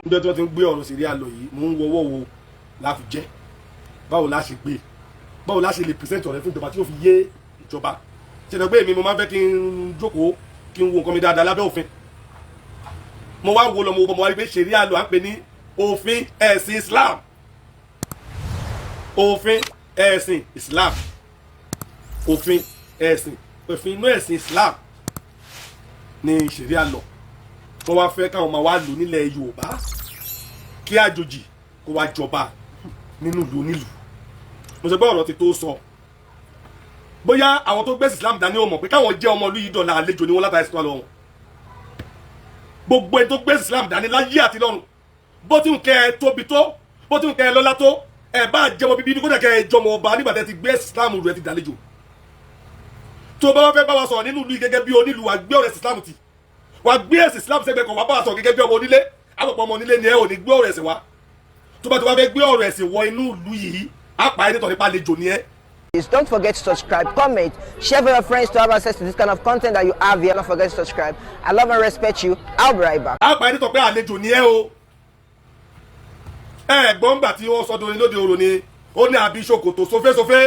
nítorí tí wọ́n ti ń gbé ọ̀rọ̀ Syria lọ yìí mò ń wọ́wọ́ wo láfi jẹ́ báwo la ṣe gbé báwo la ṣe lè present ọ̀rẹ́ fún ìjọba tí yóò fi yé ìjọba ṣètò pé èmi mo máa ń fẹ́ kí n jókòó kí n wo nǹkan mi dáadáa lábẹ́ òfin mo wá wo lọ mo wá rí pé Syria lọ à ń pè ní òfin ẹ̀sìn Islam òfin ẹ̀sìn Islam òfin inú ẹ̀sìn Islam ní Syria lọ wọ́n wá fẹ́ káwọn máa wá lò nílẹ̀ Yorùbá kí àjòjì kó wá jọba nínú ìlú onílùú mo sọ pé ọ̀rọ̀ ti tó sọ bóyá àwọn tó gbé Islam dání ó mọ̀ pé káwọn jẹ́ ọmọ ìlú yìí dọ̀la àlejò ni wọ́n látàrí sí wọn gbogbo ẹni tó gbé Islam dání láyé àti lọ́run bó ti ń kẹ́ ẹ tóbi tó bó ti ń kẹ́ ẹ lọ́lá tó ẹ bá jẹmọ bíbí kó dẹ̀ kẹ́ ẹ jọmọ ọba nígbà tẹ́ ti gbé Islam rẹ̀ ti dàlejò tó bá wá fẹ́ bá wa sọ̀rọ̀ nínú ìlú yìí gẹ́gẹ́ bí onílùú wa gbé ọ̀rẹ́ Islam ti wà gbé ẹ̀sìn Islam sẹ́gbẹ́ kan wà bá wa sọ̀rọ̀ gẹ́gẹ́ bí ọmọ onílé àpapọ̀ ọmọ onílé ni ẹ ò ní gbé ọ̀rọ̀ ẹ̀sìn wa tó bá ti wá fẹ́ gbé ọ̀rọ̀ ẹ̀sìn wọ inú ìlú yìí àpá ẹni tọ̀ nípa àlejò ni ẹ. Don't forget to subscribe, comment, share with your friends to have access to this kind of content that you have here. Don't forget to subscribe. I love and respect you. I'll be right back. àpá ẹni tọ̀ pé àlejò ni ẹ o ẹ̀gbọ́n gbà tí wọ́n sọdún ní lóde òru ni ó ní àbí ṣòkòtò sófésófé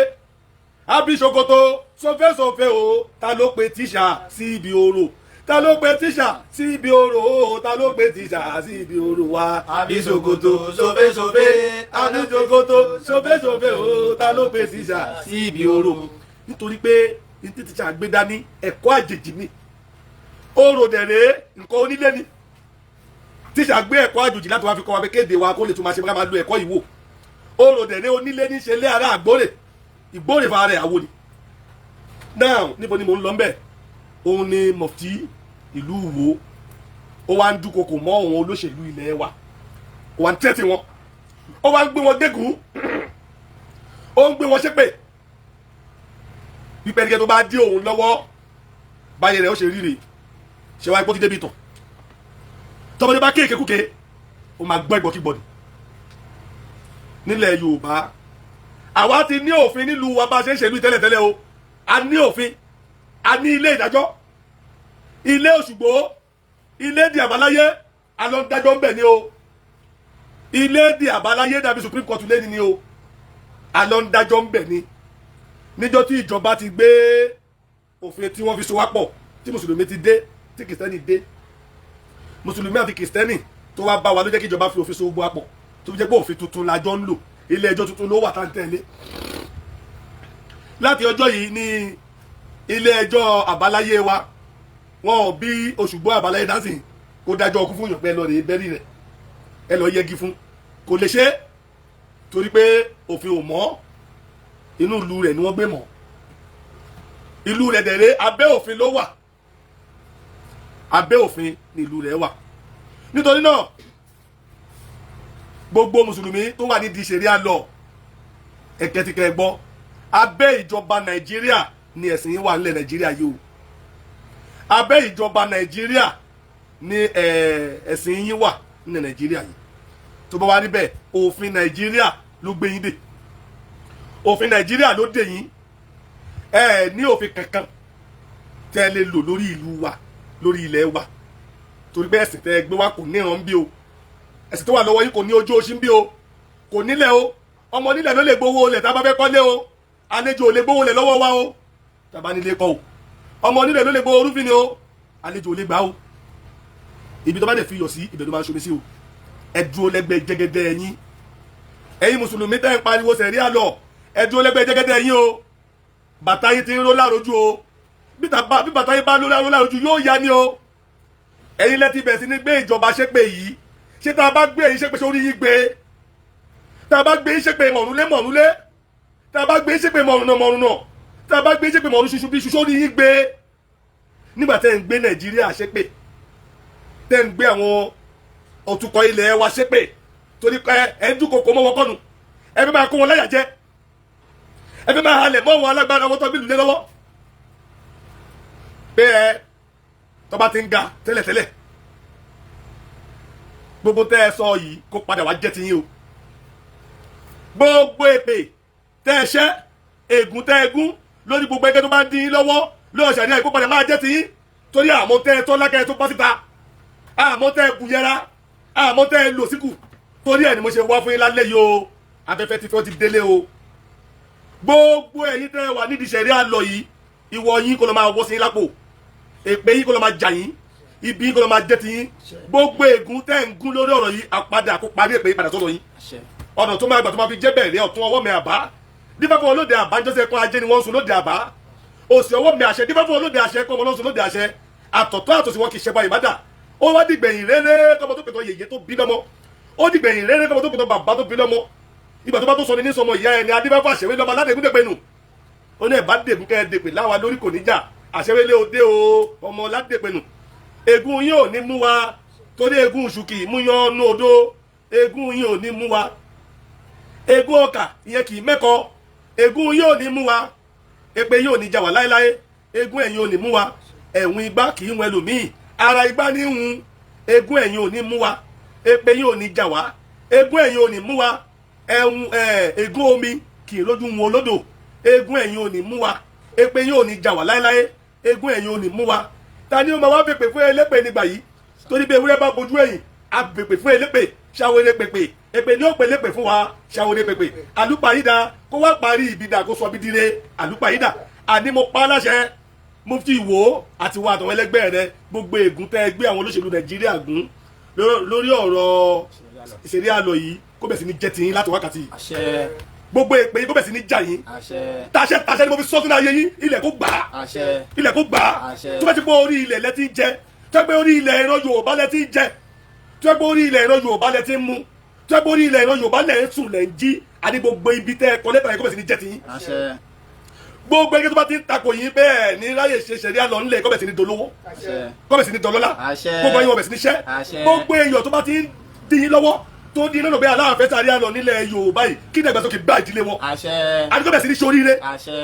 àbí ṣòkòtò sófésófé o ta ló pe tíṣà sí ibi orò ta ló pe tíṣà sí ibi orò o ta ló pe tíṣà sí ibi orò wa àbí ṣòkòtò sófésófé àbí ṣòkòtò sófésófé o ta ló pe tíṣà sí ibi orò nítorí pé ní tíṣà gbé dání ẹ̀kọ́ àjèjì ni orò dẹ̀rẹ̀ nǹkan onílé ni tíṣà gbé ẹ̀kọ́ àjòjì láti wá fi kọ́ wa pé kéde wa kó lè tún máa ṣe máa lo ẹ̀kọ́ yìí wò olùdẹ̀rẹ̀ onílé ní ṣe lé ara àgbórè ìgbórè fara rẹ̀ àwo ni. now níbo ni mò ń lọ mbẹ̀ òun ni mọ̀fí ìlú Ìwó ó wá ń dúnkokò mọ́ àwọn olóṣèlú ilẹ̀ wa ó wá ń tẹ́tí wọn ó wá ń gbé wọn dégùn ó ń gbé wọn ṣépè pípẹ́ nígbà tó bá dé òun lọ́wọ́ báyẹn rẹ̀ ó ṣe ríre ṣe wá ipò tí débi tán tọmọdé bá kéèké kúké ó máa gbọ́ ìgbọ́kígbọ́ ni nílẹ̀ Yorùbá àwa ti ní òfin nílùú wa bá ṣe ń ṣèlú tẹ́lẹ̀tẹ́lẹ̀ o a ní òfin a ní ilé ìdájọ́ ilé Òṣùgbó ilé di àbáláyé a lọ ń dájọ́ ń bẹ̀ ni o ilé di àbáláyé dàbí Supreme Court lẹ́ni ni o a lọ ń dájọ́ ń bẹ̀ ni níjọ́ tí ìjọba ti gbé òfin tí wọ́n fi so wá pọ̀ tí mùsùlùmí ti dé tí kìrìsìtẹ́nì dé mùsùlùmí àti kìrìsìtẹ́nì tó wá bá wa ló jẹ́ kí ìjọba fi òfin so gbogbo àpọ̀ tó fi jẹ́ pé òfin tuntun lájọ́ ń lò ilé ẹjọ́ tuntun ló wà tá ń tẹ̀lé láti ọjọ́ yìí ní ilé ẹjọ́ àbáláyé wa wọn ò bí Òṣùgbó àbáláyé dánsìn kó dájọ́ ọkú fún yàn pé ẹ lọ rèé bẹ́rì rẹ̀ ẹ lọ yẹgi fún kò lè ṣe torí pé òfin ò mọ́ inú ìlú rẹ̀ ni wọ́n gbé mọ́ ìlú rẹ̀ dẹ̀rẹ́ abẹ́ òfin ló wà abẹ́ òfin ni ìlú rẹ̀ wà nítorí náà gbogbo mùsùlùmí tó wà nídìí Sharia law ẹ̀kẹ́tìkẹ́ gbọ́ abẹ́ ìjọba Nàìjíríà ni ẹ̀sìn yìí wà nílẹ̀ Nàìjíríà yìí o abẹ́ ìjọba Nàìjíríà ni ẹ̀sìn yìí wà nílẹ̀ Nàìjíríà yìí tó bá wá níbẹ̀ òfin Nàìjíríà ló gbé yín dè òfin Nàìjíríà ló dè yín ní òfin kankan tẹ́ lè lò lórí ìlú wa lórí ilẹ̀ wa torí pé ẹ̀sìn tẹ́ gbé wá kò níran bí o ẹ̀sìn tó wà lọ́wọ́ yìí kò ní ojú oṣù bí o kò nílẹ̀ o ọmọ nílẹ̀ ló lè gbowó olè tá a bá fẹ́ kọ́lé o àlejò ò lè gbowó olè lọ́wọ́ wa o tá a bá nílé kọ́ o ọmọ nílẹ̀ ló lè gbowó orúfin ni o àlejò ò lè gbà o ibi tó bá dẹ̀ fi yọ̀ sí ibẹ̀ ló máa ń ṣomi sí o ẹ dúró lẹ́gbẹ̀ẹ́ jẹ́gẹ́dẹ́ yín ẹ̀yin mùsùlùmí tẹ́ ń pariwo Sharia law ẹ dúró lẹ́gbẹ̀ẹ́ jẹ́gẹ́dẹ́ yín o bàtà yín ti ń ró lárojú o bí bàtà yín bá ró lárojú yóò yá ni o ẹ̀yin lẹ́tí bẹ̀ sí ní gbé ìjọba ṣépè yìí ṣé tá a bá gbé yín ṣépè sórí yín gbé tá a bá gbé yín ṣépè mọ̀rúnlé tá a bá gbé yín ṣépè mọ̀rúnà tá a bá gbé yín ṣépè mọ̀rún ṣuṣu bí ṣuṣu sórí yín gbé nígbà tẹ́ ń gbé Nàìjíríà ṣépè tẹ́ ń gbé àwọn òtúkọ̀ ilẹ̀ wa ṣépè torí ẹ ń dúnkokò mọ́ wọn kọ́nu ẹ fẹ́ máa kó wọn láyà jẹ ẹ fẹ́ máa halẹ̀ mọ́ wọn alágbára wọn tó bí lulẹ̀ lọ́wọ́ pé tó bá ti ń ga tẹ́lẹ̀tẹ́lẹ̀ gbogbo tẹ́ ẹ sọ yìí kó padà wá jẹ́ tiyín o gbogbo èpè tẹ́ ẹ ṣẹ́ ègún tẹ́ ẹ gún lórí gbogbo ẹgbẹ́ tó bá ń dín in lọ́wọ́ lóò Sharia kó padà máa jẹ́ tiyín torí àmọ́ tẹ́ ẹ tọ́ lákẹ́ tó bọ́ síta àmọ́ tẹ́ ẹ bùyẹra àmọ́ tẹ́ ẹ lò síkù torí ẹ̀ ni mo ṣe wá fún yín lálẹ́ yìí o afẹ́fẹ́ ti fẹ́ ti délé o gbogbo ẹ̀yin tẹ́ wà nídìí ṣẹ̀rí àlọ́ yìí ìwọ yín kó lọ máa wọ́ sí yín lápò èpè yín kó lọ máa jà yín ibi yín kó lọ máa jẹ́ ti yín gbogbo ègún tẹ́ ń gún lórí ọ̀rọ̀ yìí àpadà kó parí èpè yín padà sọ́dọ̀ yín ọ̀nà tó máa gbà tó máa fi jẹ́ bẹ̀rẹ̀ ọ̀tún ọwọ́ mi àbá dífá fún olóde àbá jọ́sẹ̀ kọ́ ajé ni wọ́n ń sun lóde àbá òsì ọwọ́ mi àṣẹ dífá fún olóde àṣẹ kọ́ ọmọ náà sun lóde àṣẹ àtọ̀tọ̀ àtòsí wọn kì í ṣẹba ìbádà ó wá dìgbẹ̀yìn rere kọ́mọ tó pẹ̀tọ́ yèyé tó bí lọ́mọ ó dìgbẹ̀yìn rere kọ́mọ tó pẹ̀tọ́ bàbá tó bí lọ́mọ ìgbà tó bá tó sọ ní sọmọ ìyá ẹni adébáfà àṣẹwé lọ́mọ aládègún dèpè nù ó ní ẹ̀bá dègún kẹ́ ẹ dèpè láwa lórí kò ní jà àṣẹwé lé òde o ọmọ aládèpè nù ègún yín ò ní mú wa torí ègún ṣùkì mú yan ọ́nú odó ègún yín ò ní mú wa ègún ọkà ìyẹn kì í mẹ́kọ ègún yín ò ní mú wa èpè yín ò ní jà wá láéláé ègún ẹ̀yin ò ní mú wa ẹ̀wùn igbá kì í hun ẹlòmíì ara igbá ní hun ègún ẹ̀yin ò ní mú wa èpè yín ò ní jà wá ègún ẹ̀yin ò ní mú wa ègún omi kì í lójú hun olódò ègún ẹ̀yin ò ní mú wa èpè yín ò ní jà wá láéláé ègún ẹ̀yin ò ní mú wa ta ni ó máa wá pèpè fún elépè nígbà yìí torí bí ewúrẹ́ bá bojú ẹ̀yìn a pèpè fún elépè ṣàwérè pèpè èpè ni ó pè lépè fún wa ṣàwérè pèpè àlùpàyídà kó wá parí ìbídà kó sọ bí dire àlùpàyídà àní mo pa láṣẹ mufti Ìwó àti wọn àtàwọn ẹlẹgbẹ́ rẹ̀ gbogbo ègún tẹ́ gbé àwọn olóṣèlú Nàìjíríà gún lórí ọ̀rọ̀ ìṣeré àlọ yìí kó bẹ̀ sí ní jẹ́ tiyín láti wákàtí gbogbo èpè yín kó bẹ̀ sí ní jà yín tàṣẹ ni mo fi sọ sínú ayé yín ilẹ̀ kó gbà á ilẹ̀ kó gbà á tó bá ti pé orí ilẹ̀ lẹ́tí jẹ tó pé orí ilẹ̀ ìran Yorùbá lẹ́tí jẹ tó pé orí ilẹ̀ ìran Yorùbá lẹ́tí mú tó pé orí ilẹ̀ ìran Yorùbá lẹ́ ń sùn lẹ́ ń jí àní gbogbo ibi tẹ́ ẹ̀kọ́ lẹ́tà yín kó bẹ̀ sí ní jẹ́ tiyín gbogbo ẹgbẹ́ tó bá ti ń takò yín bẹ́ẹ̀ ní ráyè ṣe ṣẹ̀rí àlọ́ ńlẹ̀ kọ́ bẹ̀ sí ní dolówó kọ́ bẹ̀ sí ní dọlọ́lá gbogbo ẹ̀yin wọ́n bẹ̀ sí ní ṣẹ́ gbogbo èèyàn tó bá ti ń dín yín lọ́wọ́ tó dín lọ́nà bẹ́ẹ̀ aláàfẹ́ sáré àlọ́ nílẹ̀ Yorùbá yìí kí ni ìgbàsókè bá ìdílé wọn àti kọ́ bẹ̀ sí ní ṣoríire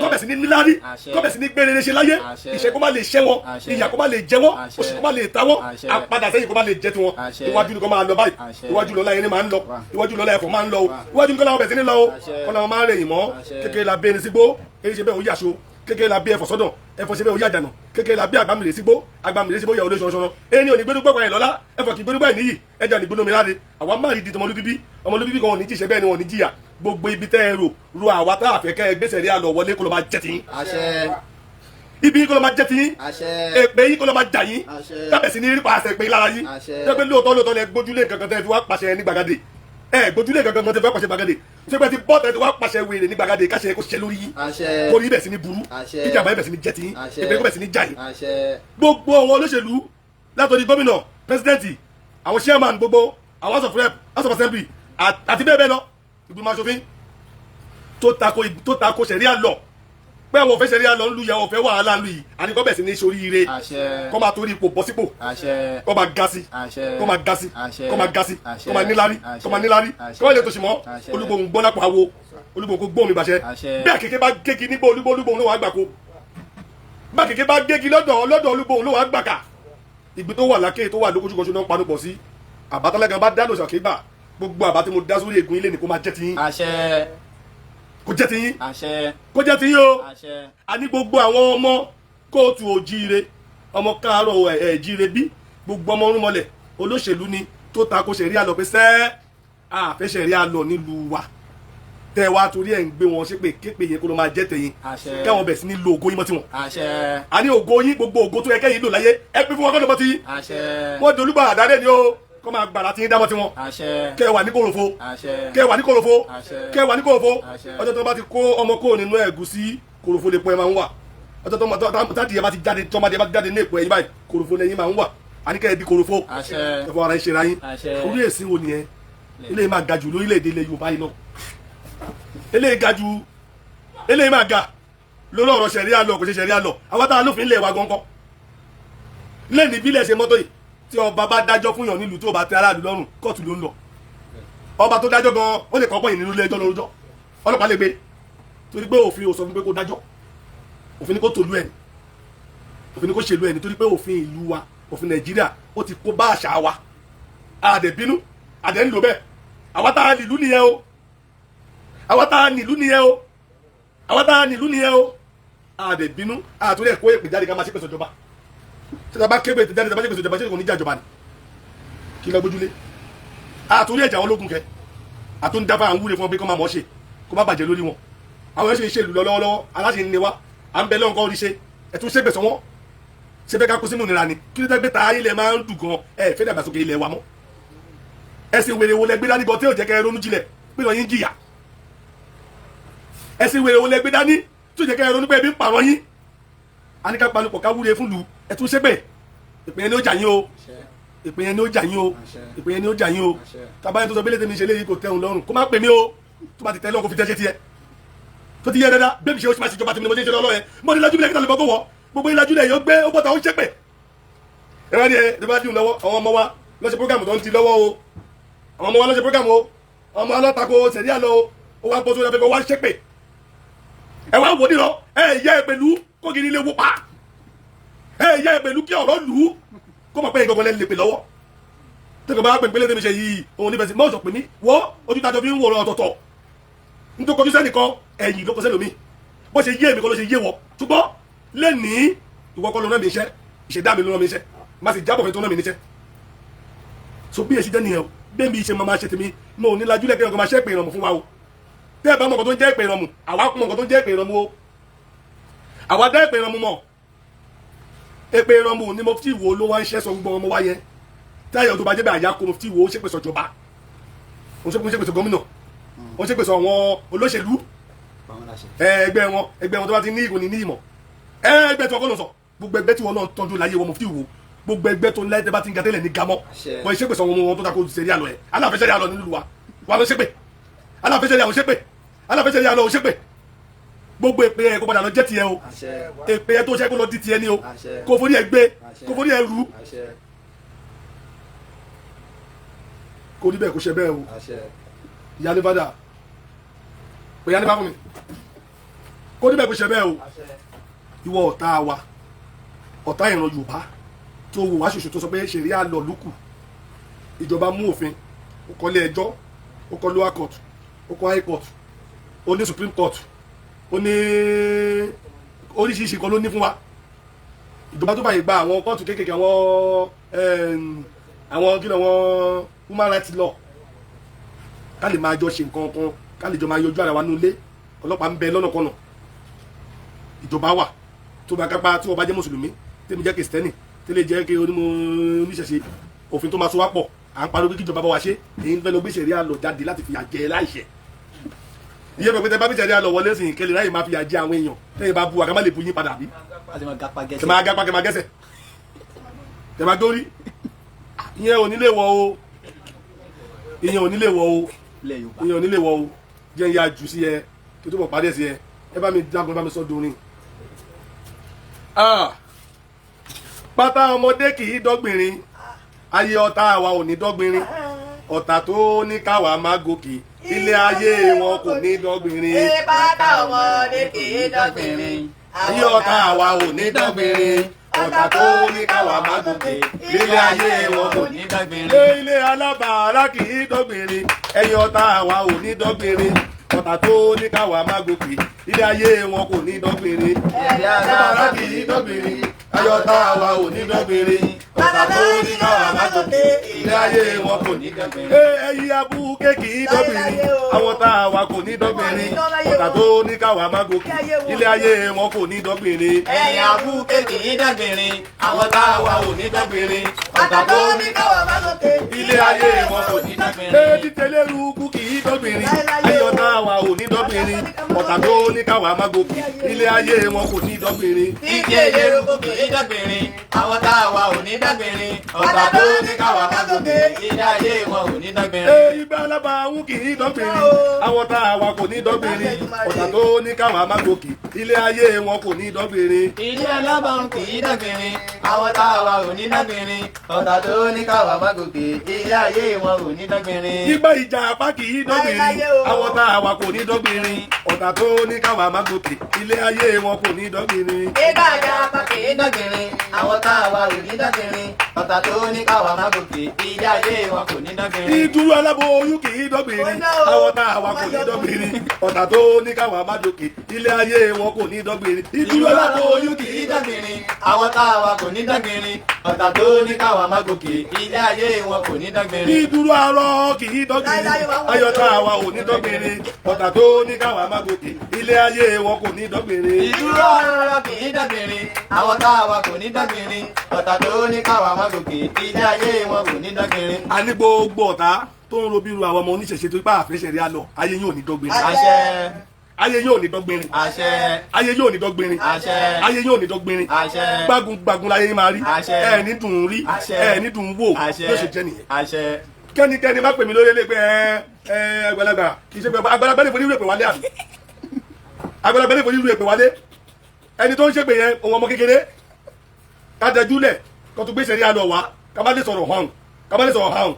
kọ́ bẹ̀ sí ní níláárí kọ́ bẹ̀ sí ní gbére ṣe láyé ìṣẹ́ kó má lè ṣẹ́ wọn ìyà kó má lè jẹ wọn oṣù kó má lè ta wọn àpadà sẹ́yìn kó má lè jẹ tiwọn iwájú ni kó máa lọ báyìí iwájú lọ́la ẹni máa ń lọ iwájú lọ́la ẹ̀fọ́ máa ń lọ iwájú ni kó láwọn bẹ̀ sí ní lọ o kọ́ làwọn máa ń rẹ̀yìn mọ́ kékeré la bẹ́ẹ̀ ní sígbó èyí ṣe bẹ́ẹ̀ ó yàṣọ kékeré la bí ẹ̀fọ́ sọ́dọ̀ ẹ̀fọ́ ṣe bẹ́ẹ̀ ó yà dànù kékeré la bí àgbàmìlẹ̀ sígbó àgbàmìlẹ̀ sígbó yàwó lóṣooṣọ́rọ́ ẹni ò ní gbẹdúgbẹ́ kan ẹ̀ lọ́lá ẹ̀fọ́ kì í gbẹdúgbẹ́ níyì ẹja ò ní gbẹdúgbẹ́ láre àwa máa rí di ọmọlúbíbí kan ò ní jíṣẹ́ bẹ́ẹ̀ ni wọn ò ní jìyà gbogbo ibi tẹ́ ẹ ro àwa tá a fẹ́ kẹ́ ẹ gbèsè rí àlọ́ wọlé kó ló máa jẹ́ tiyín ibi yín kó ló máa jẹ́ tiyín èpè yín kó ló máa jà yín tábẹ̀ sí ní rí pàṣẹ pé lára yín tẹ́gbẹ́ lóòótọ́ lẹ gbójúlé kankan tẹ́ fi wá pàṣẹ ní gbàgádé gbójúlé kankan tẹ́ fi wá pàṣẹ gbàgádé ṣé ti bọ́ tẹ́tí wá pàṣẹ wèrè ní gbàgádé káṣẹ kó ṣiṣẹ́ lórí yín kó rí bẹ̀ sí ní burú ìjàmbá yẹn bẹ̀ sí ní jẹ́ tiyín èpè kó bẹ̀ sí ní jà yín gbogbo àwọn olóṣèlú látọ̀dí gómìnà pẹ́sidẹ́ǹtì àwọn chairman gbogbo àwọn house of rep house of assembly àti bẹ́ẹ̀ bẹ́ẹ̀ lọ ìgbìmọ̀ aṣòfin tó tako ṣẹ̀ríà lọ pé àwọn òfẹ́ ṣẹ̀ríà lọ ń lu yẹ òfẹ́ wàhálà lu yìí àníkọ́ bẹ̀ sí ní soríire kọ́ máa torí ipò bọ́ sípò kọ́ máa ga sí kọ́ máa ga sí kọ́ máa ga sí kọ́ máa níláárí kọ́ máa níláárí kọ́ máa lè tòṣì mọ́ olúgbòhùn gbọ́ lápò àwo olúgbòhùn kó gbóhùn mi bàṣẹ bẹ́ẹ̀ kékeré bá gégi níbo olúgbòhùn ló wà gbàkó bẹ́ẹ̀ kékeré bá gégi lọ́dọ̀ olúgbòhùn ló wà gbàkà ìgbì tó wà lákè tó wà lókojúkọjú náà panu pọ̀ sí àbátálẹ́gàn bá dáná ṣàkégbà gbogbo àbá tí mo dá sórí ègún ilé ni kó máa jẹ́ tiyín kó jẹ́ tiyín kó jẹ́ tiyín o àní gbogbo àwọn ọmọ kóòtù òjíire ọmọ káàárọ̀ ẹ̀jíire bí gbogbo ọmọ orúnmọlẹ̀ olóṣèlú ni tó ta kó ṣẹ̀rí àlọ́ pé sẹ́ àfẹ́ ṣẹ̀rí àlọ́ nílùú wa tẹ́ wá torí ẹ̀ ń gbé wọn ṣépè képe yẹn kó ló máa jẹ́ tẹ̀yìn káwọn bẹ̀ sí ní lo ògo yín mọ́ tiwọn àní ògo yín gbogbo ògo tó yẹ kẹ́yìn lò láyé ẹ pé fún wọn kọ́ni mọ́ ti wọ́n dolúgbà àdáde ni o kọ́ máa gbàrà tí ń dámọ́ tiwọn kẹ́ wà ní kòròfo kẹ́ wà ní kòròfo kẹ́ wà ní kòròfo ọjọ́ tó bá ti kó ọmọ kó nínú ẹ̀gúsí kòròfo lè pọ̀ ẹ̀ máa ń wà ọjọ́ tó tádìyẹ bá ti jáde tọ́mọdé bá ti jáde ní èpò ẹ̀yìn báyìí kòròfo lẹ́yìn máa ń wà àníkẹ́ ẹbí kòròfo ẹ̀fọ́ ara ìṣẹ̀ra yín orí èsì wo nìyẹn eléyìí máa ga jù lórílẹ̀‐èdè ilẹ̀ Yorùbá yìí náà eléyìí ga jù eléyìí máa ga lórí ọ̀rọ̀ ṣẹ̀ríà lọ kò ṣe ṣẹ̀ríà lọ àwọn táwọn lófin ilẹ̀ wa gọ́ngọ́ lẹ́ni bílẹ̀ ṣe mọ́tò yìí tí ọba bá dájọ́ fún yàn nílùú tó bá tẹ́ aráàlú lọ́rùn kóòtù ló ń lọ ọba tó dájọ́ gan ó lè kọ́pọ̀ yìí nínú ilé ẹjọ́ lórúkọ ọlọ́pàá lè gbé torí pé òfin ò sọ fún pé kó dájọ́ òfin ni kó tòlú ẹni òfin ni kó ṣèlú ẹni torí pé òfin ìlú wa òfin Nàìjíríà ó ti kó bá àṣà wa àdẹ̀ bínú àdẹ̀ ń lò bẹ́ẹ̀ àwa tá a nílùú nìyẹn o àwa tá a nílùú nìyẹn o àwa tá a nílùú nìyẹn o àdẹ̀ bínú àtúndẹ̀ kó èpè jáde ká máa ṣe pèsè ìjọba tí a bá kébè jáde tí a bá ṣe pèsè ìjọba ṣe kò ní jà ìjọba ni kí lọ gbójúlé àtúndì ẹ̀jà wọn lógun kẹ àtúndì dábàá àwọn wúre fún ọ bí kò máa mọ̀ ṣe kó má bàjẹ́ lórí wọn àwọn ẹ̀ṣẹ̀ ìṣèlú lọ́wọ́lọ́wọ́ aláṣẹ ń ní wa à ń bẹ lọ́nkọ́ orí ṣe ẹ̀tún ṣe gbèsè wọn ṣe fẹ́ ká kó sínú ìnira ni kí ló dé gbé ta ilẹ̀ máa ń dùn gan ẹ̀ fẹ́ dàgbàsókè ilẹ̀ wa mọ́ ẹ̀sìn wèrè wo lẹ gbé dání gan tí ò jẹ́ kẹ́ ronú jinlẹ̀ pé lọ yín jìyà ẹ̀sìn wèrè wo lẹ gbé dání tí ò jẹ́ kẹ́ ronú pé ebi ń pààrọ̀ yín a ní ká palùpọ̀ ká wúre fún lu ẹ̀tún ṣe pé ìpínyẹn ni ó jà yín o ìpínyẹn ni ó jà yín o ìpínyẹn ni ó jà yín o tábàyẹn tó sọ bẹ́lẹ̀ tẹ́mi ṣe léyìí kò tẹ́hùn lọ́rùn kó má pè mí o tó bá ti tẹ́ lọ́rùn kó fi tẹ́ ṣe tiẹ̀ tó ti yẹ dáadáa bẹ́ẹ̀ mi ṣe ó sì máa ṣèjọba tèmi ni mo ṣe ń ṣe lọ́lọ́ yẹn mo ní lajú bílẹ̀ kí n lè bọ́ kó wọ́ gbogbo ìlàjú rẹ̀ yóò gbé ó bọ́ta ó ń ṣépè ẹ̀rọ ni ẹ̀ tó bá dùn lọ́wọ́ àwọn ọmọ wa lọ́sẹ̀ prógàmù tó ń ti lọ́wọ́ o àwọn ọmọ wa lọ́sẹ̀ prógàmù o ọmọ alátakò sẹ̀rí àlọ́ o wá bọ́ sórí afẹ́fẹ́ wá ṣépè ẹ wá wò nílọ ẹ yẹ ẹ pẹ̀lú kó kiri ilé wó pa ẹ yẹ ẹ pẹ̀lú kí ọ̀rọ̀ lù ú kó mọ̀ pé ìgbọ̀ngàn lẹ́nu lè pè lọ́wọ́ tó kò bá pè pélé tẹ́mi ṣe yìí òun nífẹ̀ẹ́ sí mọ́ọ̀sọ̀ pè mí wọ́ ojú tájọ fi ń wòrán ọ̀tọ̀ọ̀tọ̀ nítorí kojú sẹ́nìkan ẹ̀yìn ló kọ sẹ́lòmíì bó ṣe yé èmi kọ́ ló ṣe yé wọ ṣùgbọ́n lẹ́nìí ìwọ kọ́ ló rán mi iṣẹ́ ìṣẹ̀dá mi ló rán mi iṣẹ́ má sì jábọ̀ fẹ́ tó rán mi níṣẹ́ so bí èsì jẹ́ nìyẹn o bẹ́ẹ̀ mi ṣe máa ṣe tèmi mo ò ní lajú lẹ́kẹ̀ẹ́ ọkọ̀ máa ṣẹ́ pè ìrànmù fún wa o tẹ́ ẹ bá mọ̀ nǹkan tó ń jẹ́ ìpè ìrànmù àwa mọ̀ nǹkan tó ń jẹ́ ìpè ìrànmù o àwa dá ìpè ìrànmù mọ̀ ìpè ìrànmù ni mo fi wo ló wá ń ṣẹ́ sọ gbogbo ọmọ wa yẹn táyọ̀ tó bá jẹ́ bẹ́ẹ̀ àyà kó mo fi wo ó ṣépè sọ̀jọba ó ṣépè sọ gómìnà ó ṣépè sọ àwọn olóṣèlú ẹgbẹ́ wọn tó bá ti ní ìgò ní ìmọ̀ ẹgbẹ́ tí wọn kọ́ lọ sọ gbogbo ẹgbẹ́ tí wọn náà tọ́jú láyé wọn mo fi wò gbogbo ẹgbẹ́ tó ń láyé tẹ́ bá ti ń ga tẹ́lẹ̀ ní gamọ́ wọn ṣépè sọ wọn tó ta kó sẹ́rí àlọ́ ẹ̀ aláfẹ́sẹ́rí àlọ́ nílùú wa wà ló ṣépè aláfẹ́sẹ́rí àlọ́ ṣépè aláfẹ́sẹ́rí àlọ́ ṣépè gbogbo èpè ẹ̀ kó padà lọ jẹ́ tiẹ̀ o èpè ẹ̀ tó ṣẹ́ kó lọ di tiẹ̀ ni o kó forí ẹ̀ gbé kó forí ẹ̀ rú kó rí bẹ́ẹ̀ kó ṣe bẹ́ẹ̀ o ìyá ní fada pé ìyá ní bá fún mi kó rí bẹ́ẹ̀ kó ṣe bẹ́ẹ̀ o ìwọ ọ̀tá wa ọ̀tá ìran Yorùbá tó wò wá ṣoṣo tó sọ pé ṣèrí àlọ́ lókù ìjọba mú òfin ó kọ́ ilé ẹjọ́ ó kọ́ lower court ó kọ́ high court ó ní Supreme Court ó ní oríṣiríṣi kan ló ní fún wa ìjọba tó báyìí gba àwọn kóòtù kéékèèké àwọn kí ni àwọn human rights law ká lè máa jọ ṣe nǹkan kan ká lè jọ máa yọjú ara wa nílé ọlọ́pàá ń bẹ lọ́nà kọ́nà ìjọba wà tó bá kápá tí wọ́n bá jẹ́ mùsùlùmí tèmi jẹ́ kìrìsìtẹ́nì tẹ́lẹ̀ jẹ́ kí oníṣẹ̀ṣe òfin tó máa so wá pọ̀ à ń pariwo kí ìjọba bá wa ṣe èyí ń fẹ́ lọ gbé ṣẹ̀rí àlọ́ jáde láti fìyà jẹ láìṣẹ̀ iye pẹ̀pẹ́ tẹ bá bí ṣẹ̀rí àlọ́ wọlé sìn kẹlẹ̀ ráyè máa fìyà jẹ àwọn èèyàn tẹ́yìn bá bu wa ká má lè bu yín padà bí kẹ máa gapa kẹ máa gẹ́sẹ̀ kẹ máa dórí ìyẹn ò nílé wọ o ìyẹn ò nílé wọ o ìyẹn ò nílé wọ o jẹ́ ìyá jù sí ẹ kí tó bọ̀ padà sí ẹ ẹ bá mi dágun ẹ bá mi sọ dorin. Pátá ọmọdé kì í dọ́gbìnrin ayé ọ̀tá àwa ò ní dọ́gbìnrin ọ̀tá tó ní káwa má gòkè ilé ayé wọn kò ní dọ́gbìnrin. Pátá ọmọdé kì í dọ́gbìnrin ayé ọ̀tá àwa ò ní dọ́gbìnrin ọ̀tá tó ní káwa má gòkè ilé ayé wọn kò ní dọ́gbìnrin. Ilé alábàárà kì í dọ́gbìnrin ẹ̀yin ọ̀tá àwa ò ní dọ́gbìnrin ọ̀tá tó ní káwa má gòkè ilé ayé wọn kò ní dọ́gbìnrin. Ilé alábàárà kì í dọ́gbìnrin ayọ̀tá àwa ò ní dọ́gbìnrin ọ̀tá tó ní káwa má gòkè ilé ayé wọn kò ní dọ́gbìnrin. Ẹ̀yin abúké kì í dọ́gbìnrin àwọn tá àwa kò ní dọ́gbìnrin ọ̀tá tó ní káwa má gòkè ilé ayé wọn kò ní dọ́gbìnrin. Ẹ̀yin abúké kì í dọ́gbìnrin àwọn tá àwa ò ní dọ́gbìnrin ọ̀tá tó ní káwa má gòkè ilé ayé wọn kò ní dọ́gbìnrin. Títẹ̀lé rúkú kì í dọ́gbìnrin ayọ̀tá àwa ò ní dọ́gbìnrin ọ̀tá tó ní káwa má gòkè ilé ayé wọn kò ní dọ́gbìnrin. Títẹ̀lé rúkú kì í dọ́gbìnrin àwọn tá àwa ò ní dọ́gbìnrin ọ̀tá tó ní káwa má gòkè ilé ayé wọn ò ní dọ́gbìnrin. Ibà alábàáhùn kì í dọ́gbìnrin àwọn tá àwa kò ní dọ́gbìnrin ọ̀tá tó ní káwa má gòkè ilé ayé wọn kò ní dọ́gbìnrin. Ilé alábàáhùn kì í dọ́gbìnrin àwọn tá àwa ò ní dọ́gbìnrin ọ̀tá tó ní káwa má gòkè ilé ayé wọn ò ní dọ́gbìnrin. Igbá ìjà apá kì í dọ́gbìnrin àwọn tá àwa kò ní dọ́gbìnrin ọ̀tá tó ní káwa má gòkè ilé ayé wọn kò ní dọ́gbìnrin. Igbá ìjà apá kì í dọ́gbìnrin àwọn tá àwa ò ní dọ́gbìnrin ọ̀tá tó ní káwa má gòkè ilé ayé wọn kò ní dọ́gbìnrin. Ìdúró aláboyún kì í dọ́gbìnrin àwọn tá àwa kò ní dọ́gbìnrin ọ̀tá tó ní káwa má gòkè ilé ayé wọn kò ní dọ́gbìnrin. Ìdúró aláboyún kì í dọ́gbìnrin àwọn tá àwa kò ní dọ́gbìnrin ọ̀tá tó ní káwa káwa má gòkè ilé ayé wọn kò ní dágbére. ìdúró arọ kì í dọ́gbìnrin ayọ̀ tá àwa ò ní dọ́gbìnrin ọ̀tá tó ní káwa má gòkè ilé ayé wọn kò ní dọ́gbìnrin. ìdúró arọ kì í dágbére àwọn táwa kò ní dágbére ọ̀tá tó ní káwa má gòkè ilé ayé wọn kò ní dágbére. a ní gbogbo ọ̀tá tó ń robiru àwọn ọmọ oníṣẹ̀ṣe tó ipá àfẹsẹ̀ rí àlọ́ ayé yóò ní dọ́gbìnrin. àṣẹ. ayé yóò ní dọ́gbìnrin. àṣẹ. ayé yóò ní dọ́gbìnrin. àṣẹ. ayé yóò ní dọ́gbìnrin. àṣẹ. gbágun gbágun láyé máa rí. àṣẹ. ẹ ní dùn ún rí. àṣẹ. ẹ ní dùn ún wò. àṣẹ. yóò ṣe jẹ́ nìyẹn. àṣẹ. kẹ́nikẹ́ni má pè mí lórí ẹlẹ́gbẹ́ àgbàlagbà kì í ṣe pé àgbàlagbà lè forí ìrèpè wálé àbí àgbàlagbà lè forí ìrèpè wálé ẹni tó ń ṣèpè yẹn òun ọmọ kékeré ká dẹjúlẹ̀ kó tó gbèsè rí àlọ́ wa ká má lè sọ̀rọ̀ hàn ká má lè sọ̀rọ̀ hàn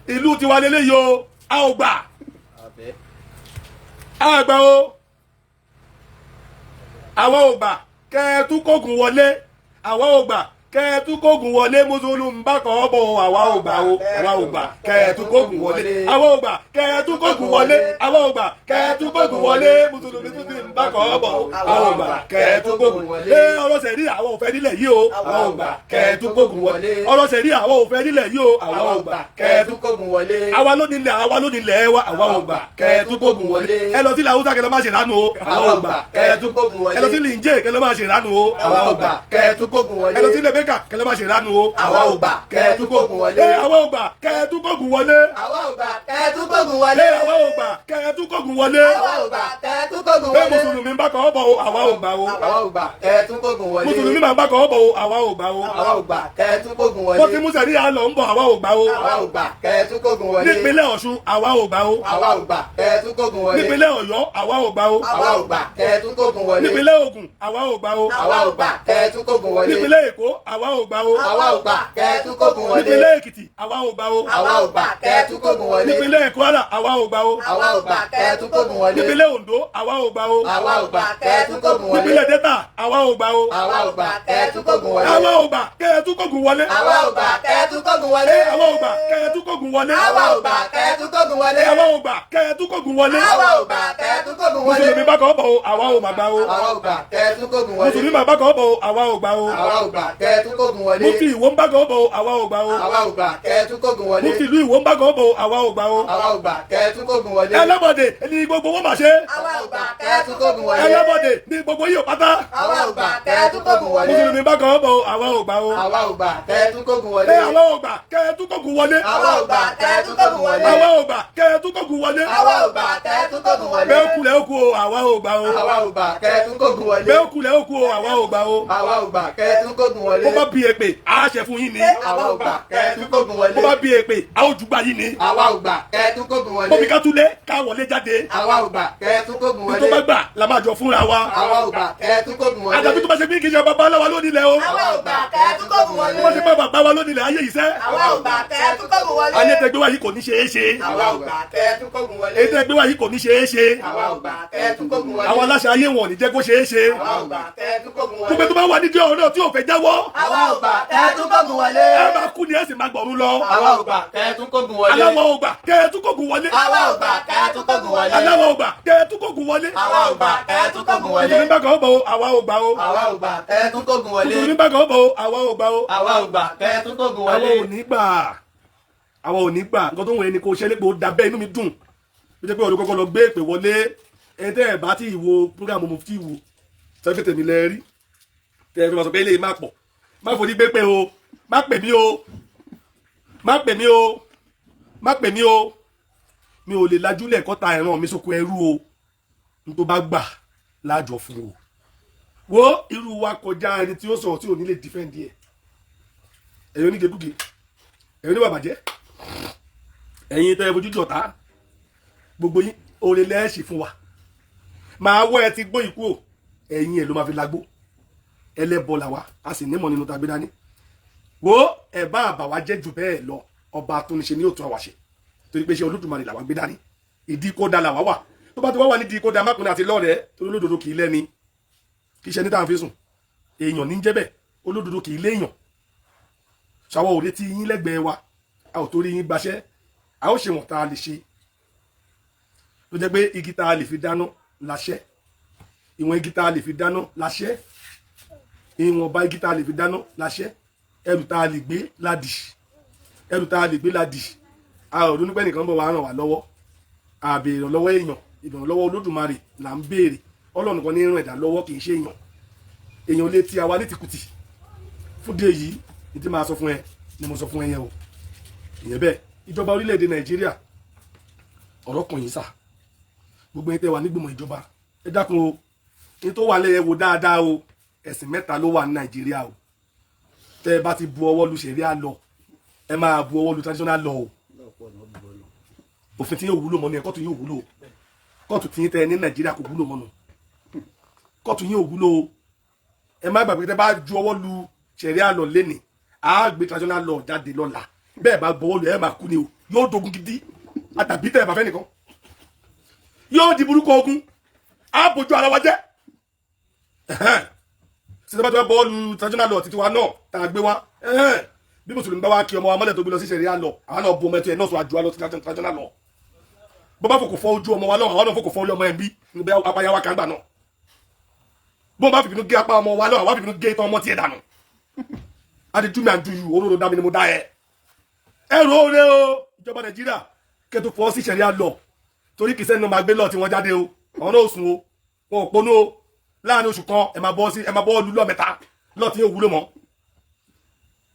ìlú tiwa lélẹ́yìí o a ò gbà a gbà o àwọn ò gbà kẹ́ ẹ tún kógun wọlé àwọn ò gbà kẹ́ ẹ tún kógun wọlé mùsùlùmí bá kọ́ bọ̀ àwa ò gbà o àwa ò gbà kẹ́ ẹ tún kógun wọlé àwa ò gbà kẹ́ ẹ tún kógun wọlé àwa ò gbà kẹ́ ẹ tún kógun wọlé mùsùlùmí bá kọ́ bọ̀ àwa ò gbà kẹ́ ẹ tún kógun wọlé. ọ̀rọ̀ sẹ̀rí àwọn ò fẹ́ nílẹ̀ yìí o àwa ò gbà kẹ́ ẹ tún kógun wọlé. ọ̀rọ̀ sẹ̀rí àwọn ò fẹ́ nílẹ̀ yìí o àwa ò gbà kẹ́ ẹ tún kógun wọlé. àwa ló nílẹ̀ wa àwa ò gbà kẹ́ ẹ tún kógun wọlé. ẹ lọ sí ilẹ̀ Haúsá kẹ́ lọ máa ṣe ìránù o àwa ò gbà kẹ́ ẹ tún kógun wọlé. ẹ lọ sí ilẹ̀ Ìjẹ̀ kẹ́ lọ máa ṣe ìránù o àwa ò gbà kẹ́ ẹ tún kógun wọlé. ẹ lọ sí ilẹ̀ Bẹ́kà kẹ́ lọ máa ṣe ìránù o àwa ò gbà kẹ́ ẹ tún kógun wọlé. àwa ò gbà kẹ́ ẹ tún kógun wọlé. àwa ò gbà kẹ́ ẹ tún kógun wọlé. àwa ò gbà kẹ́ ẹ tún kógun wọlé. àwa ò gbà kẹ́ ẹ tún kógun bẹ́ẹ̀ wọlé. mùsùlùmí bá kọ́ bọ̀ o àwa ò gbà o. àwa ò gbà kẹ́ ẹ tún kógun wọlé. mùsùlùmí bá kọ́ bọ̀ o àwa ò gbà o. àwa ò gbà kẹ́ ẹ tún kógun wọlé. bó ti mú sẹ̀rí àlọ́ ń bọ̀ àwa ò gbà o. àwa ò gbà kẹ́ ẹ tún kógun wọlé. nípínlẹ̀ Ọ̀ṣun àwa ò gbà o. àwa ò gbà kẹ́ ẹ tún kógun wọlé. nípínlẹ̀ Ọ̀yọ́ àwa ò gbà o. àwa ò gbà kẹ́ ẹ tún kógun wọlé. nípínlẹ̀ Ògùn àwa ò gbà o. àwa ò gbà kẹ́ ẹ tún kógun wọlé. nípínlẹ̀ Èkó àwa ò gbà o. àwa ò gbà kẹ́ ẹ tún kógun wọlé. nípínlẹ̀ Èkìtì àwa ò gbà o. àwa ò gbà kẹ́ ẹ tún kógun wọlé. nípínlẹ̀ Kwara àwa ò gbà o. àwa ò gbà kẹ́ ẹ tún kógun wọlé. nípínlẹ̀ Oǹdó àwa ò gbà o. àwa ò gbà kẹ́ ẹ tún kógun wọlé. nípínlẹ̀ Delta àwa ò gbà o. àwa ò gbà kẹ́ ẹ tún kógun wọlé. àwa ò gbà kẹ́ ẹ tún kógun wọlé. àwa ò gbà kẹ́ ẹ tún kógun wọlé. àwa ò gbà kẹ́ ẹ tún kógun wọlé. àwa ò gbà kẹ́ ẹ tún kógun wọlé. àwa ò gbà kẹ́ ẹ tún kógun wọlé. àwa ò gbà kẹ́ ẹ tún kógun wọlé. mùsùlùmí bá kọ́ bọ̀ o àwa ò mà gbà o. àwa ò gbà kẹ́ ẹ tún kógun wọlé. mùsùlùmí bá kọ́ bọ̀ o àwa ò gbà o. àwa ò gbà kẹ́ ẹ tún kógun wọlé. mufti Ìwó ń bá kọ́ bọ̀ o àwa ò gbà o. àwa ò gbà kẹ́ ẹ tún kógun wọlé. mufti ìlú Ìwó ń bá kọ́ bọ̀ o àwa ò gbà o. àwa ò gbà kẹ́ ẹ tún kógun wọlé. ẹlẹ́bọ̀dè ni gbogbo wọn mà ṣe. àwa ò gbà kẹ́ ẹ tún kógun wọlé. ẹlẹ́bọ̀dè ni gbogbo yìí ò pátá. àwa ò gbà kẹ́ ẹ tún kógun wọlé. mùsùlùmí bá kọ́ bọ̀ o àwa ò gbà o. àwa ò gbà kẹ́ ẹ tún kógun wọlé. àwa ò gbà kẹ́ ẹ tún kógun wọlé. àwa ò gbà kẹ́ ẹ tún kógun wọlé. àwa ò gbà kẹ́ ẹ tún kógun wọlé. àwa ò gbà kẹ́ ẹ tún kógun wọlé. bẹ́ẹ̀ kulẹ̀ ó kú o àwa ò gbà o. àwa ò gbà kẹ́ ẹ tún kógun wọlé. bẹ́ẹ̀ kulẹ̀ ó kú o àwa ò gbà o. àwa ò gbà kẹ́ ẹ tún kógun wọlé. bó bá bí èpè á ṣe fún yín ni. àwa ò gbà kẹ́ ẹ tún kógun wọlé. bó bá bí èpè á ó jùgbà yín ni. àwa ò gbà kẹ́ ẹ tún kógun wọlé. bómi ká túlé ká wọlé jáde. àwa ò gbà kẹ́ ẹ tún kógun wọlé. tó bá gbà la máa jọ fúnra wa. àwa ò gbà kẹ́ ẹ tún kógun wọlé. àdàbí tó bá ṣe bí kì í ṣe bàbá aláwa lónìí lẹ o. àwa ò gbà kẹ́ ẹ tún kógun wọlé. wọ́n ti bá bàbá wa lónìí lẹ ayé yìí sẹ́. àwa ò gbà kẹ́ ẹ tún kógun wọlé. ayé tẹgbẹ́ wa yìí kò ní ṣe é ṣe. àwa ò gbà kẹ́ ẹ tún kógun wọlé. ètò ẹgbẹ́ wa yìí kò ní ṣe é ṣe. àwa ò gbà kẹ́ ẹ tún kógun wọlé. àwọn aláṣẹ ayé wọn ò ní jẹ́ kó ṣe é ṣe. àwa ò gbà kẹ́ ẹ tún kógun wọlé. gbogbo tó bá wà nídìí ọ̀rọ̀ náà tí ò fẹ́ jáwọ́. àwa ò gbà kẹ́ ẹ tún kógun wọlé. ẹ máa kú ni ẹ sì máa gbọ̀rún lọ. àwa ò gbà kẹ́ ẹ tún kógun wọlé. aláwọ̀ ò gbà kẹ́ ẹ tún kógun wọlé. àwa ò gbà kẹ́ ẹ tún kógun wọlé. aláwọ̀ ò gbà kẹ́ ẹ tún kógun wọlé. àwa ò gbà kẹ́ ẹ tún kógun wọlé. mùsùlùmí bá kàn ó bọ̀ o àwa ò gbà o. àwa ò gbà kẹ́ ẹ tún kógun wọlé. mùsùlùmí bá kàn ó bọ̀ o àwa ò gbà o. àwa ò gbà kẹ́ ẹ tún kógun àwa wọlé. ò ní gbà àwa ò ní gbà nǹkan tó ń wọ ẹni kò ṣẹlẹ̀ pé ó da bẹ́ẹ̀ inú mi dùn bí jẹ́ pé ọdún kọ́kọ́ lọ gbé èpè wọlé ẹni tẹ́ ẹ̀ bá tí ìwo program Mufti wò sẹ́fẹ̀ tèmi lẹ rí tẹ́ ẹ fi máa sọ pé eléyìí má pọ̀ má forí gbé pé o má pè mí o má pè mí o má pè mí o mi ò lè lajúlẹ̀ kọ́ta ẹ̀ràn mi sóko ẹrú o n tó bá gbà láàjọ fún o wo irú wa kọjá ẹni tí ó sọ̀rọ̀ tí ò ní lè dífẹ́ǹdì ẹ̀ ẹ̀yin onígedúge ẹ̀yin oníbàbàjẹ́ ẹ̀yin tẹ́ ẹ fojú jọ̀tá gbogbo yín oore lẹ́ẹ̀ṣì fún wa máa wọ́ ẹ ti gbó ikú o ẹ̀yin ẹ̀ ló máa fi lagbó ẹlẹ́bọ làwa a sì nímọ̀ nínú tàbí dání wo ẹ̀ bá àbàwá jẹ́ jù bẹ́ẹ̀ lọ ọba atúnṣe ní òtún àwàṣe torí pé ṣe Olódùmarè làwa gbé dání ìdí kódà làwa wà tó bá ti wá wà nídìí kódà mákùnrin àti lọ́rẹ̀ẹ́ torí olódodo kì í lẹ́ni kì í ṣe ní táwọn fi sùn èèyàn ní jẹ́ bẹ́ẹ̀ olódodo kì í léèyàn ṣàwọ̀ òde tí yín lẹ́gbẹ̀ẹ́ wa a ò torí yín gbaṣẹ́ a ó ṣe wọ̀n tá a lè ṣe ló jẹ́ pé igi tá a lè fi dáná láṣẹ́ ìwọ̀n igi tá a lè fi dáná láṣẹ́ ìwọ̀nba igi tá a lè fi dáná láṣẹ ẹrù tá a lè gbé ládì ẹrù tá a lè gbé ládì a ò ronú pé nìkan bọ̀ wá ràn wá lọ́wọ́ àbèrè ìrànlọ́wọ́ èèyàn ìrànlọ́wọ́ Olódùmarè là ń béèrè Ọlọ́run kan ní ràn ẹ̀dá lọ́wọ́ kì í ṣe èèyàn lè ti àwa ní tìkùtì fún dé yìí ní tí máa sọ fún ẹ ni mo sọ fún ẹ yẹn o ìyẹn bẹ́ẹ̀ ìjọba orílẹ̀-èdè Nàìjíríà ọ̀rọ̀ kan yìí sà gbogbo ẹni tẹ́ wà nígbìmọ̀ ìjọba ẹ dákun o ní tó wà lẹ́yẹ wo dáadáa o ẹ̀sìn mẹ́ta ló wà ní Nàìjíríà o tẹ́ ẹ bá ti bu ọwọ́ lu ṣẹ̀ríà lọ ẹ máa bu ọwọ́ lu traditional law o òfin tí yóò wúlò mọ́ ni ẹ kọ́tù yóò wúlò kọ́tù tí yín tẹ́ ní Nàìjíríà kò wúlò mọ́nu kọ́tù yín ò wúlò o ẹ má gbàgbé tẹ́ bá ju ọwọ́ lu ṣẹ̀ríà lọ lẹ́nì á gbé traditional law jáde lọ́la bẹ́ẹ̀ bá gbọ́wọ́ lu ẹ máa kú ni o yóò dogun gidi àtàbí tẹ́ ẹ bá fẹ́ nìkan yóò di burúkú ogun á bójú ara wa jẹ́ sísè bá tó bá bọ́ lu traditional law títí wa náà tá a gbé wa bí mùsùlùmí bá wá kí ọmọ wa mọ́lẹ̀ tó gbé lọ sí ṣẹ̀ríà lọ àwọn náà bu ọmọ ẹtù ẹ̀ náà sọ àjọ alọ́ sí traditional law bó bá fòkò fọ́ ojú ọmọ wa náà àwọn náà fòkò fọ́ orí ọmọ ẹ̀ bí níbi apáyá wa kàńgbà náà bó bá fìbínú gé apá ọmọ wa náà àwọn fìbínú gé ìtàn ọmọ tiẹ̀ dànù á di túmí àdúyù oróró dá mi ni mo dá ẹ rò ó rẹ o ìjọba Nàìjíríà kẹtù fọ́ sí ṣẹ̀ríà lọ torí kìí sẹ́ni náà máa gbé lọ tí wọ́n jáde o àwọn náà sùn o wọn ò ponú o láàrin oṣù kan ẹ máa bọ́ lu lọ́mẹ́ta lọ́ọ̀ tí yóò wúlò mọ́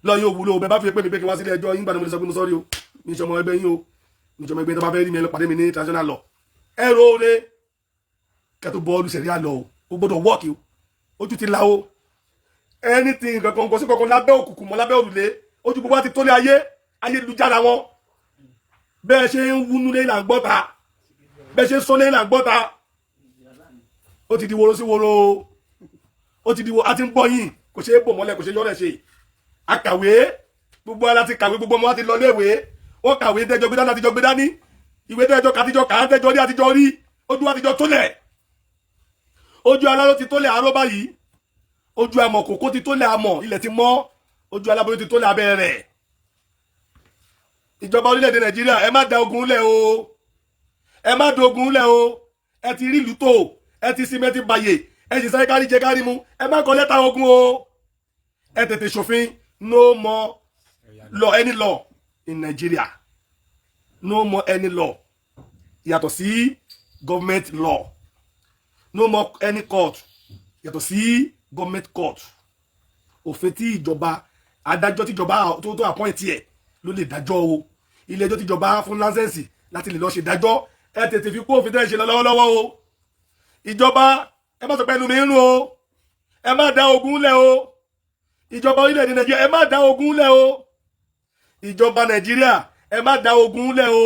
lọ́ọ̀ yóò wúlò bẹ́ẹ̀ bá fi pé mi pé kí wá sílé ẹjọ́ yín gbàdúrà mo lè sọ pé mo sọ́rí o mi ìṣọmọ ẹgbẹ́ yín o mi ìṣọmọ ẹgbẹ́ tó bá fẹ́ rí mi ẹ lọ pàdé mi ní traditional law ẹ ro ore kẹtù bọ́ọ̀lù ṣẹ̀ríà lọ o gbọ́dọ̀ wọ́ọ̀kì o ojú ti la o anything kankan kò sí kankan lábẹ́ òkùnkùn mọ́ lábẹ́ òrùlé ojú gbogbo àti tólé ayélujára wọn bẹ́ẹ̀ ṣe ń wúnú lé là ń gbọ́ta bẹ́ẹ̀ ṣe ń sọ lé là ń gbọ́ta ó ti di woro sí woro ó ti di wo àti ń bọ́ yìí kò ṣe é bò mọ́lẹ̀ kò ṣe yọ́rẹ̀ ṣe akàwé gbogbo ara ti kàwé gbogbo ọmọ wa ti lọ léèwé wọ́n kàwé tẹ́jọ́ gbé dání àtijọ́ gbé dání ìwé tẹ́jọ́ kàtijọ́ kà á tẹ́jọ́ rí àtijọ́ rí ojú àtijọ́ tólẹ̀ ojú aláró ti tólẹ̀ àárọ̀ báyìí ojú amọ̀ kòkó ti tólẹ̀ amọ̀ ilẹ̀ ti mọ́ ojú aláboyún ti tólẹ̀ abẹ́ rẹ̀ ìjọba orílẹ̀-èdè Nàìjíríà ẹ má da ogun lẹ̀ o ẹ má da ogun lẹ̀ o ẹ ti rí ìlú tó ẹ ti sinmi ẹ ti bàyè ẹ sì sáré kárí jẹ kárí mu ẹ má kọ lẹ́tà ogun o ẹ tètè ṣòfin no more law any law in Nigeria no more any law yàtọ̀ sí government law no more any court yàtọ̀ sí government court òfin tí ìjọba adájọ́ tíjọba tó appoint ẹ̀ ló lè dájọ́ o ilé ẹjọ́ tíjọba fún láńsẹ̀nsì láti lè lọ ṣe dájọ́ ẹ tètè fi kó òfin tẹ́ ṣe lọ́wọ́lọ́wọ́ o ìjọba ẹ má sọ pé ẹnu mi ń rún o ẹ má dá ogun lẹ̀ o ìjọba orílẹ̀-èdè Nàìjíríà ẹ má dá ogun lẹ̀ o ìjọba Nàìjíríà ẹ má dá ogun lẹ̀ o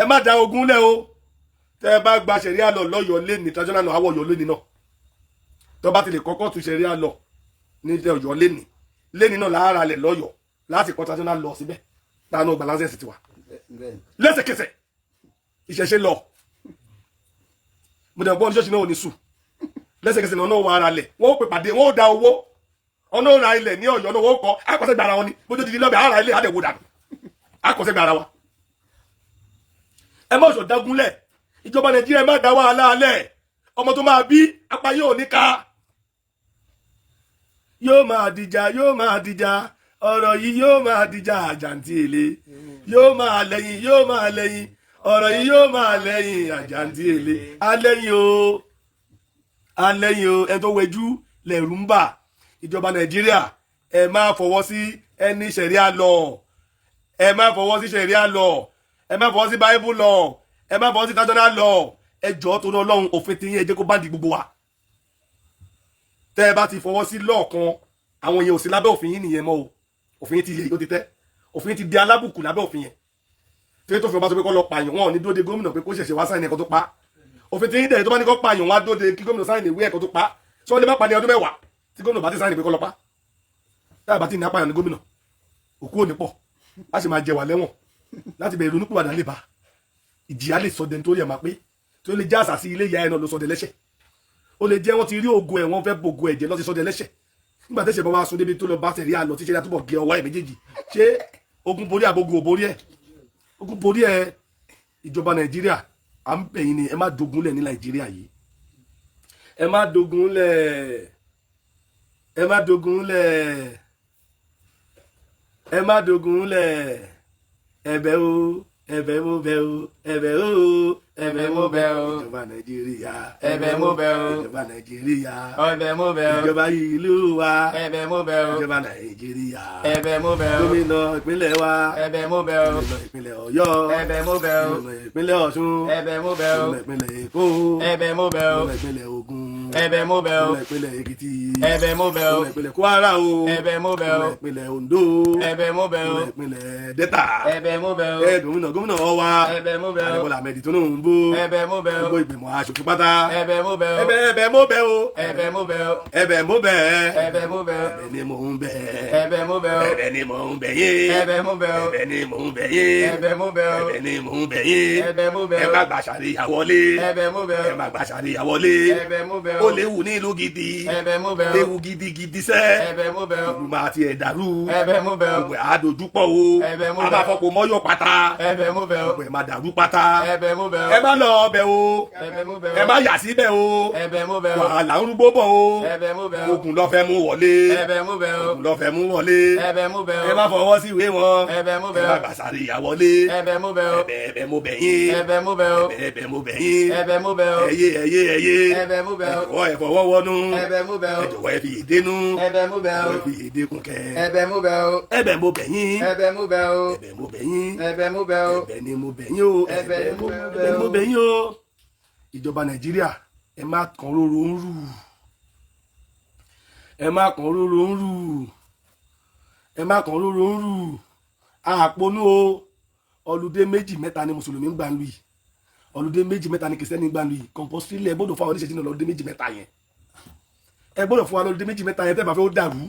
ẹ má dá ogun lẹ̀ o tẹ́ ẹ bá gba ṣẹ̀ríà lọ lọ́yọ̀ọ́ lẹ́ni traditional law àwọ̀ ọ̀yọ́ lẹ́ni náà tó bá ti lè kọ́kọ́ tu ṣẹ̀ríà lọ ní ọ̀yọ́ lẹ́ni náà lára lẹ̀ lọ́yọ̀ọ́ láti kọ́ traditional law síbẹ̀ táwọn ọgbà láńsẹ̀sì ti wà lẹ́sẹ̀kẹsẹ̀ ìṣẹ̀ṣe lọ mo dẹ̀ gbọ́ ní ṣọ́ọ̀ṣì náà ò ní sùn lẹ́sẹ̀kẹsẹ̀ náà wọ́n ara lẹ̀ wọ́n ó pè pàdé wọ́n ó da owó ọ̀nà òra ilẹ̀ ní ọ̀yọ́ náà wọ́n kọ́ àkọsẹ́ gbàrà wọn ni bójú ti di lọ́bẹ̀ ara ilé àdẹ̀wò dànù àkọsẹ́ gbàrà wa. ẹ má sọ dágúnlẹ̀ ìjọba Nàìjíríà ẹ má dá wàhálà alẹ̀ ọmọ tó máa bí apá yóò ní ká yóò máa dìjà ọ̀rọ̀ yìí yóò máa dìjà àjàǹtí èlé yóò máa lẹ́yìn ọ̀rọ̀ yìí yóò máa lẹ́yìn àjàǹtí èlé alẹ́yìn o ẹ tó wẹjú lẹ̀rú ń bà ìjọba Nàìjíríà ẹ má fọwọ́ sí ẹni ṣẹ̀ríà law ẹ má fọwọ́ sí ṣẹ̀ríà law ẹ má fọwọ́ sí Bible law ẹ má fọwọ́ sí traditional law ẹ jọ̀ọ́ tó ní Ọlọ́run òfin tí yín ẹ jẹ́ kó bá di gbogbo wa tẹ́ ẹ bá ti fọwọ́ sí law kan àwọn èèyàn ò sí lábẹ́ òfin yín nìyẹn mọ́ o òfin yín ti yẹ ó ti tẹ́ òfin ti di alábùkù lábẹ́ òfin yẹn tí tó fi ọba tó pé kọ́ lọ pààyàn wọn ò ní dóde gómìnà pé kó ṣẹ̀ṣẹ̀ wá sáyìn ẹ̀kọ́ tó pa òfin tí yín dẹ̀ tó bá ní kọ́ pààyàn wọn á dóde kí gómìnà sáyìn ìwé ẹ̀kọ́ tó pa tí wọ́n lè má pa ní ọdún mẹ́wàá tí gómìnà bá ti sáyìn pé kọ́ lọ pa táyà bá ti ní apààyàn ní gómìnà òkú òní pọ̀ á sì máa jẹ wà lẹ́wọ̀n láti bẹ̀rẹ̀ ronúpìwàdà lè bá ìjìyà lè sọdẹ nítorí ẹ̀ máa pé tí ó lè já àṣàsí ilé ìyá ẹ̀ náà ló sọdẹ lẹ́ṣẹ̀ ó lè jẹ́ wọ́n ti rí ògo ẹ̀ wọ́n fẹ́ bògo ẹ̀jẹ̀ lọ́ti sọdẹ lẹ́ṣẹ̀ nígbà tẹ́sẹ̀ bá wá sún débi tó lọ bá tẹ̀rí àlọ́ tí ṣe àtúbọ̀ gé ọwọ́ ẹ̀ méjèèjì ṣé ogun borí àbógun ò borí ẹ̀ ogun borí ẹ̀ ìjọba Nàìjíríà à ń bẹ̀yìn ni ẹ má dogun lẹ̀ ní Nàìjíríà yìí ẹ má dogun lẹ̀ ẹ má dogun lẹ̀ ẹ má dogun lẹ̀ ẹ̀bẹ̀ o ẹ̀bẹ̀ mo bẹ̀ o ẹ̀bẹ̀ o ẹ̀bẹ̀ mo bẹ̀ o ìjọba nàìjíríà ẹ̀bẹ̀ mo bẹ̀ o ìjọba nàìjíríà ẹ̀bẹ̀ mo bẹ̀ o ìjọba ìlú wa ẹ̀bẹ̀ mo bẹ̀ o ìjọba nàìjíríà ẹ̀bẹ̀ mo bẹ̀ o gómìnà ìpínlẹ̀ wa ẹ̀bẹ̀ mo bẹ̀ o gómìnà ìpínlẹ̀ ọ̀yọ́ ẹ̀bẹ̀ mo bẹ̀ o gómìnà ìpínlẹ̀ ọ̀ṣun ẹ̀bẹ̀ mo bẹ̀ o gómìnà ìpínlẹ̀ èkó ẹ̀bẹ̀ mo bẹ̀ o gómìnà ìpínlẹ̀ ògùn ẹ̀bẹ̀ mo bẹ̀ o gómìnà ìpínlẹ̀ èkìtì ẹ̀bẹ̀ mo bẹ̀ o gómìnà ìpínlẹ̀ kwara o ẹ̀bẹ̀ mo bẹ̀ o gómìnà ìpínlẹ̀ ondo ẹ̀bẹ̀ mo bẹ̀ o gómìnà ìpínlẹ̀ delta ẹ̀bẹ̀ mo bẹ̀ o gómìnà ọwa ẹ̀bẹ̀ mo bẹ̀ o adébọ́lá ahmed tinubu ẹ̀bẹ̀ mo bẹ̀ o gbogbo ìgbìmọ̀ aṣòfin pátá ẹ̀bẹ̀ mo bẹ̀ o ẹ̀bẹ̀ mo bẹ̀ o ẹ̀bẹ̀ mo bẹ̀ o ẹ̀bẹ̀ mo bẹ̀ ẹ̀bẹ̀ mo bẹ̀ o ẹ̀bẹ̀ ni mò ń bẹ̀ ẹ̀bẹ̀ mo bẹ̀ o ẹ̀bẹ̀ ni mò ń bẹ̀ yín ẹ̀bẹ̀ mo bẹ̀ o ẹ̀bẹ̀ ni mò ń bẹ̀ yín ẹ̀bẹ̀ mo bẹ̀ o ẹ̀bẹ̀ ni mò ń bẹ̀ yín ẹ̀bẹ̀ mo bẹ̀ ẹ o má gbà sàríyá wọlé ẹ̀bẹ̀ mo bẹ̀ o ẹ má gbà sàríyá wọlé ẹ̀bẹ̀ mo bẹ̀ ó o léwu ní ìlú gidi ẹ̀bẹ̀ mo bẹ̀ o léwu gidigidi sẹ́ ẹ̀bẹ̀ mo bẹ̀ o ìlú máa ti ẹ̀ dàrú ẹ̀bẹ̀ mo bẹ̀ o gbogbo ẹ̀ á dojúpọ̀ o ẹ̀bẹ̀ mo a bẹ̀ máa o fọpọ̀ mọ́yọ̀ pátá ẹ̀bẹ̀ mo bẹ̀ o gbogbo ẹ̀ máa dàrú pátá ẹ̀bẹ̀ mo bẹ̀ o ẹ má lọ ọbẹ̀ o ẹ̀bẹ̀ mo bẹ̀ o ẹ má yà síbẹ̀ o ẹ̀bẹ̀ mo bẹ̀ o wàhálà ń rúgbó bọ̀ o ẹ̀bẹ̀ mo bẹ̀ o ogun ló fẹ́ mú wọlé ẹ̀bẹ̀ mo bẹ̀ o ogun ló fẹ́ mú wọlé ẹ̀bẹ̀ mo bẹ̀ o ẹ má fọwọ́ sí ìwé wọn ẹ̀bẹ̀ mo ẹ bẹ̀ má o gbà sàríyá wọlé ẹ̀bẹ̀ mo bẹ̀ o ẹ̀bẹ̀ mo bẹ̀ yín ẹ̀bẹ̀ mo bẹ̀ o ẹ̀bẹ̀ mo bẹ̀ yín ẹ̀bẹ̀ mo bẹ̀ o ẹyẹ ẹ̀bẹ̀ mo bẹ̀ o ẹ fọwọ́ wọnú ẹ̀bẹ̀ mo bẹ̀ o ẹ jọ̀wọ́ ẹ fi ìdénú ẹ̀bẹ̀ mo bẹ̀ o ẹ fi ìdé kún kẹ ẹ̀bẹ̀ mo bẹ̀ o ẹ̀bẹ̀ mo bẹ̀ yín ẹ̀bẹ̀ mo bẹ̀ o ẹ̀bẹ̀ mo bẹ̀ yín ẹ̀bẹ̀ mo bẹ̀ o ẹ̀bẹ̀ ni mo bẹ̀ yín o ẹ̀bẹ̀ ni mo bẹ̀ ẹ̀bẹ̀ o. mo bẹ̀ yín o ìjọba nàìjíríà ẹ má kàn róró ń rù ẹ má kàn róró ń rù ẹ má kàn róró ń rù àpònú o ọlùdé méjì mẹ́ta ni mùsùlùmí ń gbà ń lù yìí ọlùdé méjì mẹ́ta ni kìrìsìtẹ́nì ń gbà ń lù yìí compulsory ẹ gbọ́dọ̀ fún àwọn oníṣẹ́jú náà lọ́lùdé méjì mẹ́ta yẹn ẹ gbọ́dọ̀ fún wa lọ́lùdé méjì mẹ́ta yẹn tẹ́ bá fẹ́ ó dàrú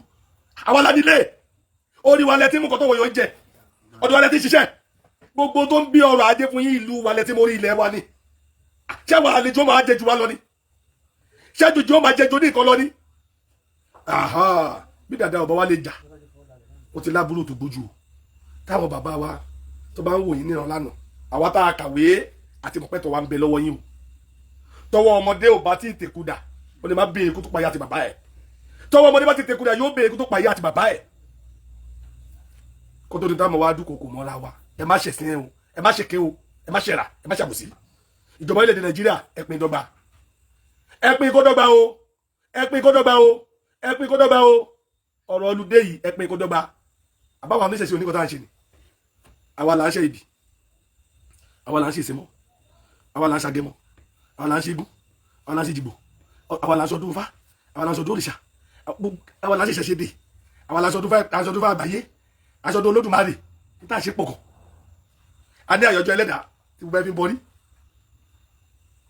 àwọn aládìlé orí wa lẹ́tí mú kọ́ tó wọ̀ yọ̀ ń jẹ ọdún wa lẹ́tí ṣiṣẹ́ gbogbo tó ń bí ọrọ̀ ajé fún yín ìlú wa lẹ́tí mórí ilẹ̀ wa ni ṣé àwọn àlejò máa jẹ jù wá lọ ni ṣé jòjò máa jẹ jò ní nǹkan lọ ni bí dàda ọba wa lè jà ó ti lábúrò tó gbójú o táwọn bàbá wa tó bá ń wò yín níran lánàá àwa tá a kàwé àti mọ̀pẹ́tọ̀ wa ń bẹ lọ́wọ́ yín o tọwọ́ ọmọdé ò bá tí ì tẹ̀kúdà ó lè má bí ikú tó pa ìyá àti bàbá ẹ̀ tọwọ́ ọmọdé bá ti tẹ̀kúdà yóò bẹ ikú tó pa ìyá àti bàbá ẹ̀ kó tó di táwọn wa dúkòkò mọ́ra wa ẹ má ṣẹ̀sìn o ẹ má ṣèké o ẹ má ṣẹ̀rà ẹ má ṣàbòsí ìjọba ilẹ̀ èdè nàìjíríà ẹ pín dọ́gba ẹ pín kó dọ́gba o ẹ pín kó dọ́gba o ẹ pín kó dọ́gba o ọ̀rọ̀ olùdé yìí ẹ pín kó dọ́gba àbáwọn oníṣẹ̀ṣẹ̀ oníkọ̀tà ń ṣe ni àwa là ń ṣe ìbí àwa là ń ṣe ìsìnmọ́ àwa là ń ṣàgẹmọ́ àwa là ń ṣe igún àwa là ń ṣe ìdìbò àwa là ń ṣọdún Ifá àwa là ń ṣọdún òrìṣà àwa là ń ṣe ìṣẹ̀ṣẹ̀dè àwa là ń ṣọdún Ifá àgbáyé aṣọdún Olódùmarè níta ṣe pọ̀kọ̀ a ní àyájọ́ ẹlẹ́dàá tí gbogbo ẹ fi ń bọrí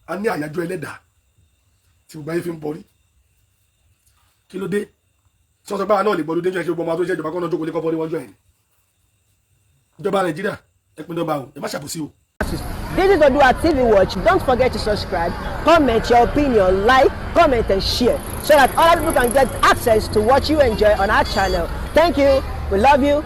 a ní àyájọ́ ẹlẹ́dàá tí gbogbo ẹ fi ń bọrí kí ló dé sọ́sọ́ báwa náà lè gbọ́dọ̀ dé jẹ́ kí gbogbo ọmọ tó ṣe ìjọba kọ́nà jókòó lé kọ́ bọ́ níwájú ẹ̀yìn ìjọba nàìjíríà ẹ pín dọ́gba o ẹ má ṣàbòsí o. This is Odua TV Watch. Don't forget to subscribe, comment your opinion, like, comment and share so that other people can get access to what you enjoy on our channel. Thank you. We love you.